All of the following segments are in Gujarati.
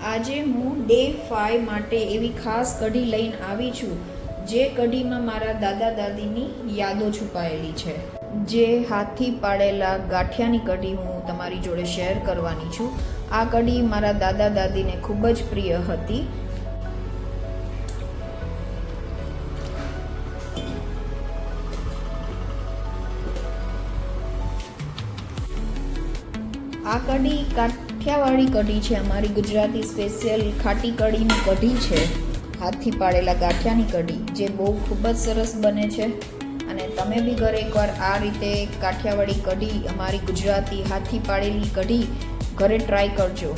આજે હું ડે 5 માટે એવી ખાસ કઢી લઈને આવી છું જે કઢીમાં મારા દાદા દાદીની યાદો છુપાયેલી છે। જે હાથથી પાડેલા ગાંઠિયાની કઢી હું તમારી જોડે શેર કરવાની છું। આ કઢી મારા દાદા દાદીને ખૂબ જ પ્રિય હતી। આ કઢી કાઠિયાવાડી કઢી છે, અમારી ગુજરાતી સ્પેશિયલ ખાટી કઢીની કઢી છે, હાથથી પાડેલા ગાંઠિયાની કઢી, જે બહુ ખૂબ જ સરસ બને છે। અને તમે બી ઘરે એકવાર આ રીતે કાઠિયાવાડી કઢી, અમારી ગુજરાતી હાથથી પાડેલી કઢી ઘરે ટ્રાય કરજો।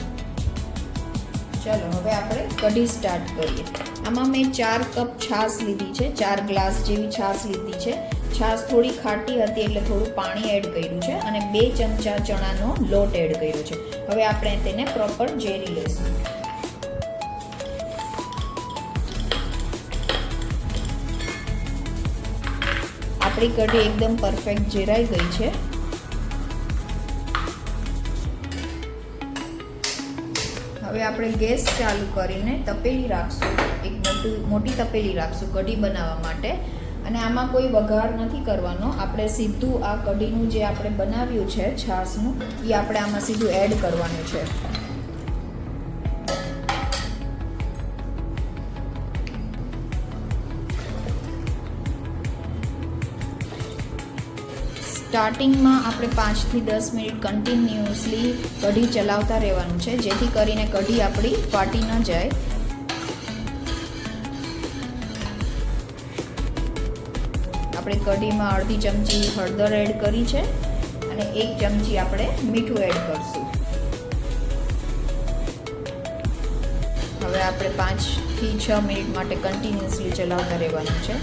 ચલો હવે આપણે કઢી સ્ટાર્ટ કરીએ। આમાં મેં 4 કપ છાશ લીધી છે, 4 ગ્લાસ જેવી છાશ લીધી છે। છાશ થોડી ખાટી હતી એટલે થોડું પાણી એડ કર્યું છે અને 2 ચમચા ચણાનો લોટ એડ કર્યો છે। હવે આપણે તેને પ્રોપર જેરી લઈશું। આપણી કઢી એકદમ પરફેક્ટ જેરાઈ ગઈ છે। હવે આપણે ગેસ ચાલુ કરીને તપેલી રાખશું, એક મોટી તપેલી રાખશું કઢી બનાવવા માટે। અને આમાં કોઈ વઘાર નથી કરવાનો, આપણે સીધું આ કઢીનું જે આપણે બનાવ્યું છે છાશનું, એ આપણે આમાં સીધું એડ કરવાનું છે। સ્ટાર્ટિંગમાં આપણે 5 થી 10 મિનિટ કન્ટિન્યુઅસલી કઢી ચલાવતા રહેવાનું છે, જેથી કરીને કઢી આપણી ફાટી ન જાય। આપણે કઢીમાં અડધી ચમચી હળદર એડ કરી છે અને 1 ચમચી આપણે મીઠું એડ કરશું। હવે આપણે 5 થી 6 મિનિટ માટે કન્ટિન્યુઅસલી ચલાવતા રહેવાનું છે।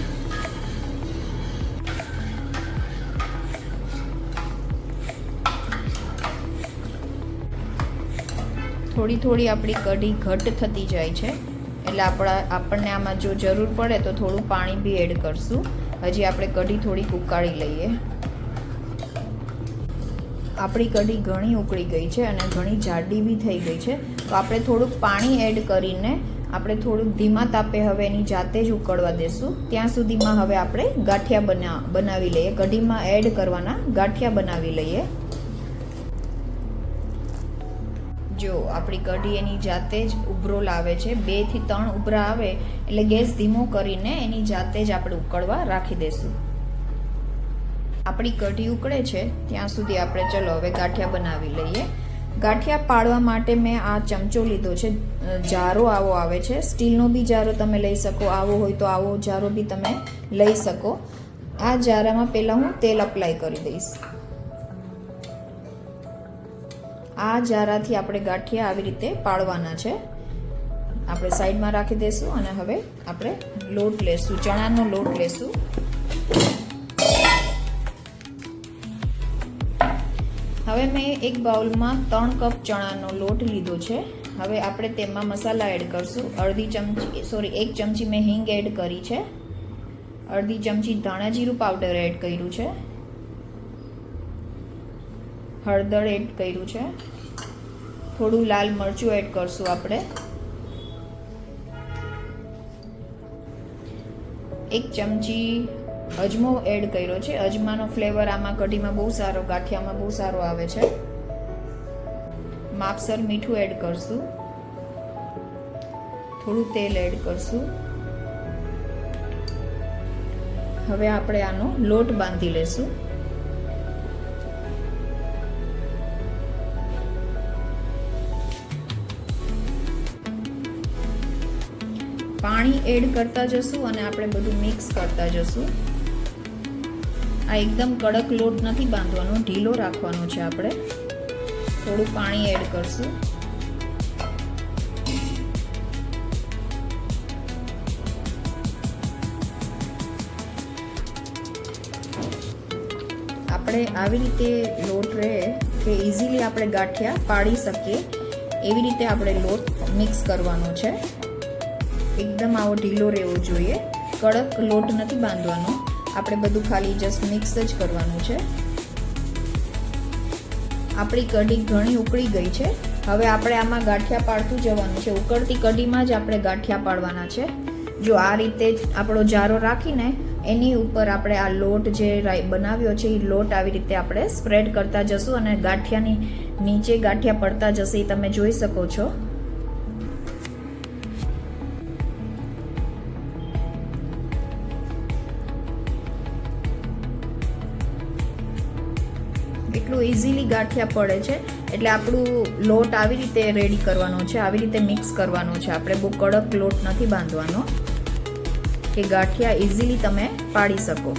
થોડી થોડી આપણી કઢી ઘટ્ટ થતી જાય છે, એટલે આપણને આમાં જો જરૂર પડે તો થોડું પાણી બી એડ કરશું। હજી આપણે કઢી થોડીક ઉકાળી લઈએ। આપણી કઢી ઘણી ઉકળી ગઈ છે અને ઘણી જાડી બી થઈ ગઈ છે, તો આપણે થોડુંક પાણી એડ કરીને આપણે થોડુંક ધીમા તાપે હવે એની જાતે જ ઉકળવા દેશું। ત્યાં સુધીમાં હવે આપણે ગાંઠિયા બનાવી લઈએ, કઢીમાં એડ કરવાના ગાંઠિયા બનાવી લઈએ। જો આપણી કઢી એની જાતે જ ઉભરો લાવે છે, 2 થી 3 ઉભરા આવે એટલે ગેસ ધીમો કરીને એની જાતે જ આપણે ઉકળવા રાખી દઈશું। આપણી કઢી ઉકળે છે ત્યાં સુધી આપણે ચલો હવે ગાંઠિયા બનાવી લઈએ। ગાંઠિયા પાડવા માટે મેં આ ચમચો લીધો છે, જારો આવો આવે છે, સ્ટીલનો બી જારો તમે લઈ શકો, આવો હોય તો આવો જારો બી તમે લઈ શકો। આ જારામાં પહેલાં હું તેલ અપ્લાય કરી દઈશ। આ જારાથી આપણે ગાંઠિયા આવી રીતે પાડવાના છે। આપણે સાઈડમાં રાખી દઈશું અને હવે આપણે લોટ લેશું, ચણાનો લોટ લેશું। હવે મેં એક બાઉલમાં 3 કપ ચણાનો લોટ લીધો છે। હવે આપણે તેમાં મસાલા એડ કરશું। 1 ચમચી મેં હિંગ એડ કરી છે, 1/2 ચમચી ધાણા જીરું પાવડર એડ કર્યું છે, હળદર એડ કર્યું છે, થોડું લાલ મરચું એડ કરશું આપણે, 1 ચમચી અજમો એડ કર્યો છે। અજમાનો ફ્લેવર આમાં કઢીમાં બહુ સારો, ગાંઠિયામાં બહુ સારો આવે છે। માપસર મીઠું એડ કરશું, થોડું તેલ એડ કરશું। હવે આપણે આનો લોટ બાંધી લેશું। પાણી એડ કરતા જશું અને આપણે બધું મિક્સ કરતા જશું। આ એકદમ કડક લોટ નથી બાંધવાનો, ઢીલો રાખવાનો છે। આપણે થોડું પાણી એડ કરશું। આપણે આવી રીતે લોટ રહે કે ઇઝીલી આપણે ગાંઠિયા પાડી શકીએ એવી રીતે આપણે લોટ મિક્સ કરવાનો છે। એકદમ આવો ઢીલો રહેવો જોઈએ, કડક લોટ નથી બાંધવાનો, આપણે બધું ખાલી જસ્ટ મિક્સ જ કરવાનું છે। આપણી કઢી ઘણી ઉકળી ગઈ છે, હવે આપણે આમાં ગાંઠિયા પાડતું જવાનું છે. ઉકળતી કઢીમાં જ આપણે ગાંઠિયા પાડવાના છે. જો આ રીતે જ આપણો જારો રાખીને એની ઉપર આપણે આ લોટ જે બનાવ્યો છે એ લોટ આવી રીતે આપણે સ્પ્રેડ કરતા જશું અને ગાંઠિયાની નીચે ગાંઠિયા પડતા જશે એ તમે જોઈ શકો છો. એટલું ઇઝીલી ગાંઠિયા પડે છે. એટલે આપણું લોટ આવી રીતે રેડી કરવાનો છે, આવી રીતે મિક્સ કરવાનો છે. આપણે બહુ કડક લોટ નથી બાંધવાનો કે ગાંઠિયા ઇઝીલી તમે પાડી શકો.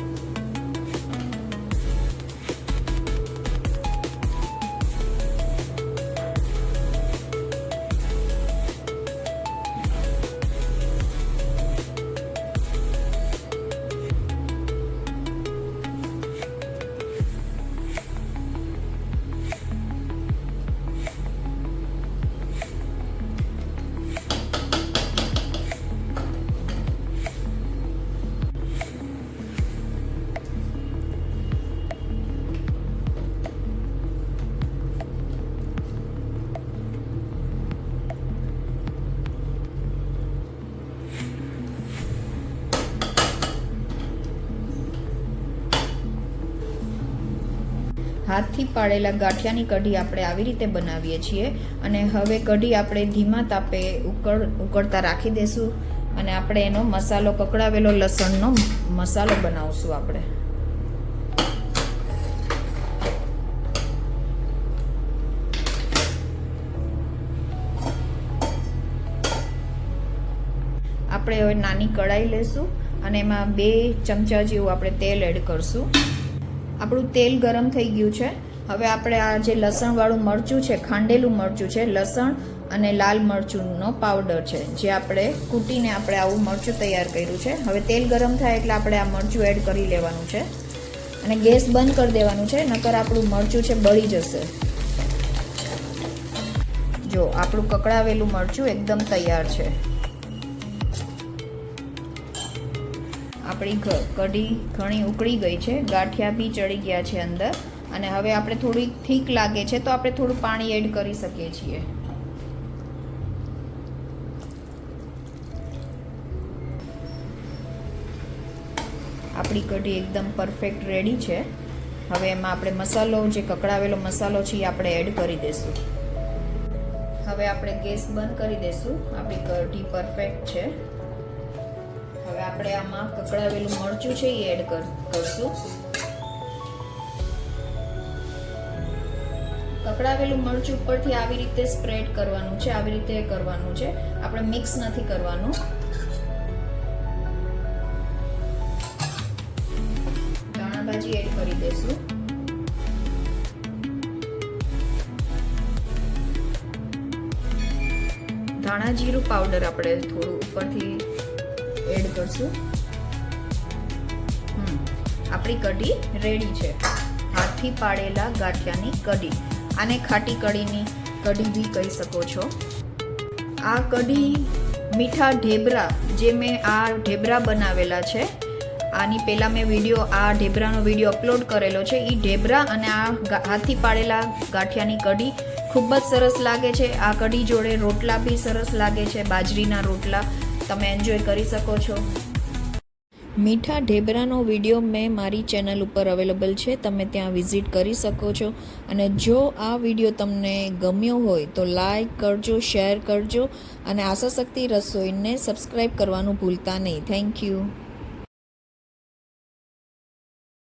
હાથથી પાડેલા ગાંઠિયાની કઢી આપણે આવી રીતે બનાવીએ છીએ. અને હવે કઢી આપણે ધીમા તાપે ઉકળતા રાખી દઈશું અને આપણે એનો મસાલો, કકડાવેલો લસણનો મસાલો બનાવશું. આપણે હવે નાની કઢાઈ લેશું અને એમાં 2 ચમચા જેવું આપણે તેલ એડ કરશું. આપણું તેલ ગરમ થઈ ગયું છે. હવે આપણે આ જે લસણવાળું મરચું છે, ખાંડેલું મરચું છે, લસણ અને લાલ મરચુંનો પાવડર છે, જે આપણે કૂટીને આપણે આવું મરચું તૈયાર કર્યું છે. હવે તેલ ગરમ થાય એટલે આપણે આ મરચું એડ કરી લેવાનું છે અને ગેસ બંધ કરી દેવાનું છે, નકર આપણું મરચું છે બળી જશે. જો આપણું કકડાવેલું મરચું એકદમ તૈયાર છે. આપણી કઢી ઘણી ઉકળી ગઈ છે, ગાંઠિયા બી ચડી ગયા છે અંદર. અને હવે આપણે થોડી ઠીક લાગે છે તો આપણે થોડું પાણી એડ કરી શકીએ છીએ. આપણી કઢી એકદમ પરફેક્ટ રેડી છે. હવે એમાં આપણે મસાલો, જે કકડાવેલો મસાલો છે એ આપણે એડ કરી દઈશું. હવે આપણે ગેસ બંધ કરી દઈશું. આપણી કઢી પરફેક્ટ છે. હવે આપણે આમાં કકડાવેલું મરચું છે એ એડ કરશું. કકડાવેલું મરચું ઉપરથી આવી રીતે સ્પ્રેડ કરવાનું છે, આવી રીતે કરવાનું છે. આપણે મિક્સ નથી કરવાનું. ધાણાભાજી એડ કરી દઈશું. ધાણા જીરું પાવડર આપણે થોડું ઉપરથી એડ કરશું. આપણી કઢી રેડી છે. હાથથી પાડેલા ગાંઠિયાની કઢી. આને ખાટી કઢીની કઢી બી કહી શકો છો. આ કઢી મીઠા ઢેબરા, જે મેં આ ઢેબરા બનાવેલા છે, આની પહેલાં મેં આ ઢેબરાનો વિડીયો અપલોડ કરેલો છે. એ ઢેબરા અને આ હાથથી પાડેલા ગાંઠિયાની કઢી ખૂબ જ સરસ લાગે છે. આ કઢી જોડે રોટલા બી સરસ લાગે છે, બાજરીના રોટલા. તમે એન્જોય કરી શકો છો. મીઠા ઢેબરાનો વિડીયો મેં મારી ચેનલ ઉપર અવેલેબલ છે, તમે ત્યાં વિઝિટ કરી શકો છો. અને જો આ વિડીયો તમને ગમ્યો હોય તો લાઈક કરજો, શેર કરજો અને આશાશક્તિ રસોઈને સબસ્ક્રાઈબ કરવાનું ભૂલતા નહીં. Thank you.